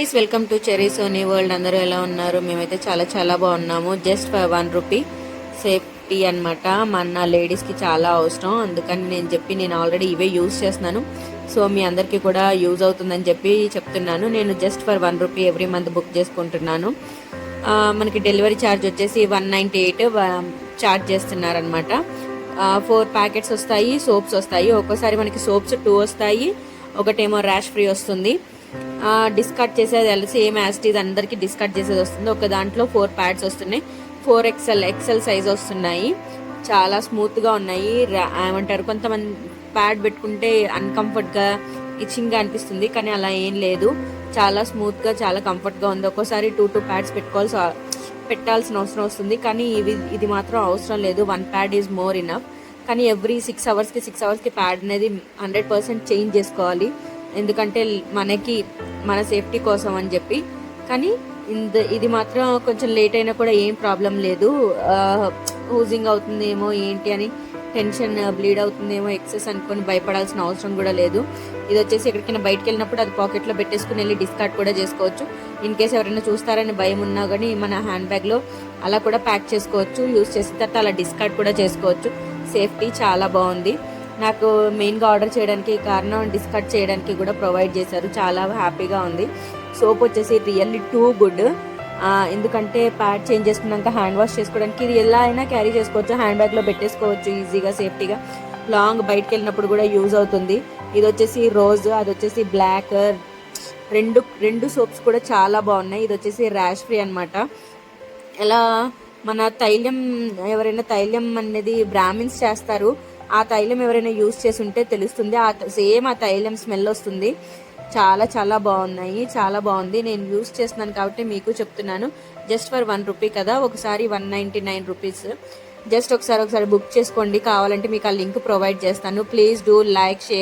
Guys, welcome to Cherry Soni world. అందరూ ఎలా ఉన్నారు? మేమైతే చాలా చాలా బాగున్నాము. జస్ట్ ఫర్ 1 రూపీ సేఫ్టీ అనమాట. మన లేడీస్కి చాలా అవసరం, అందుకని నేను ఆల్రెడీ ఇవే యూజ్ చేస్తున్నాను. సో మీ అందరికీ కూడా యూజ్ అవుతుందని చెప్తున్నాను. నేను just for 1 rupee every month book చేసుకుంటున్నాను. మనకి డెలివరీ ఛార్జ్ వచ్చేసి 198 ఛార్జ్ చేస్తున్నారనమాట. 4 ప్యాకెట్స్ వస్తాయి, సోప్స్ వస్తాయి. ఒక్కోసారి మనకి సోప్స్ 2 వస్తాయి, ఒకటేమో ర్యాష్ ఫ్రీ వస్తుంది. డిస్కార్డ్ చేసేది సేమ్ యాస్టీజ్ అందరికి డిస్కార్డ్ చేసేది వస్తుంది. ఒక దాంట్లో 4 ప్యాడ్స్ వస్తున్నాయి, 4 ఎక్సెల్ సైజ్ వస్తున్నాయి. చాలా స్మూత్గా ఉన్నాయి. ఏమంటారు, కొంతమంది ప్యాడ్ పెట్టుకుంటే అన్కంఫర్ట్గా ఇచ్చింగ్గా అనిపిస్తుంది, కానీ అలా ఏం లేదు. చాలా స్మూత్గా చాలా కంఫర్ట్గా ఉంది. ఒక్కోసారి 2 ప్యాడ్స్ పెట్టాల్సిన అవసరం వస్తుంది, కానీ ఇది మాత్రం అవసరం లేదు. 1 ప్యాడ్ ఈజ్ మోర్ ఇనఫ్. కానీ ఎవ్రీ 6 అవర్స్కి ప్యాడ్ అనేది 100% చేంజ్ చేసుకోవాలి, ఎందుకంటే మన సేఫ్టీ కోసం అని చెప్పి. కానీ ఇది మాత్రం కొంచెం లేట్ అయినా కూడా ఏం ప్రాబ్లం లేదు. ఊజింగ్ అవుతుందేమో ఏంటి అని టెన్షన్, బ్లీడ్ అవుతుందేమో ఎక్సెస్ అనుకొని భయపడాల్సిన అవసరం కూడా లేదు. ఇది వచ్చేసి ఎక్కడికైనా బయటకు వెళ్ళినప్పుడు అది పాకెట్లో పెట్టేసుకుని వెళ్ళి డిస్కార్డ్ కూడా చేసుకోవచ్చు. ఇన్ కేసు ఎవరైనా చూస్తారని భయం ఉన్నా కానీ మన హ్యాండ్ బ్యాగ్లో అలా కూడా ప్యాక్ చేసుకోవచ్చు. యూజ్ చేసిన తర్వాత అలా డిస్కార్డ్ కూడా చేసుకోవచ్చు. సేఫ్టీ చాలా బాగుంది. నాకు మెయిన్గా ఆర్డర్ చేయడానికి కారణం డిస్కార్డ్ చేయడానికి కూడా ప్రొవైడ్ చేశారు. చాలా హ్యాపీగా ఉంది. సోప్ వచ్చేసి రియల్లీ టూ గుడ్. ఎందుకంటే ప్యాడ్ చేంజ్ చేసుకున్నాక హ్యాండ్ వాష్ చేసుకోవడానికి ఇది ఎలా అయినా క్యారీ చేసుకోవచ్చు, హ్యాండ్ బ్యాగ్లో పెట్టేసుకోవచ్చు ఈజీగా, సేఫ్టీగా. లాంగ్ బయటకు వెళ్ళినప్పుడు కూడా యూజ్ అవుతుంది. ఇది వచ్చేసి రోజ్, అది వచ్చేసి బ్లాక్. రెండు సోప్స్ కూడా చాలా బాగున్నాయి. ఇది వచ్చేసి ర్యాష్ ఫ్రీ అనమాట. ఎలా మన తైలం, ఎవరైనా తైలం అనేది బ్రాహ్మిన్స్ చేస్తారు, ఆ తైలం ఎవరైనా యూజ్ చేసి ఉంటే తెలుస్తుంది. సేమ్ ఆ తైలం స్మెల్ వస్తుంది. చాలా చాలా బాగున్నాయి, చాలా బాగుంది. నేను యూజ్ చేస్తున్నాను కాబట్టి మీకు చెప్తున్నాను. జస్ట్ ఫర్ 1 రూపీ కదా, ఒకసారి 199 రూపీస్. జస్ట్ ఒకసారి బుక్ చేసుకోండి. కావాలంటే మీకు ఆ లింక్ ప్రొవైడ్ చేస్తాను. Please do like, share.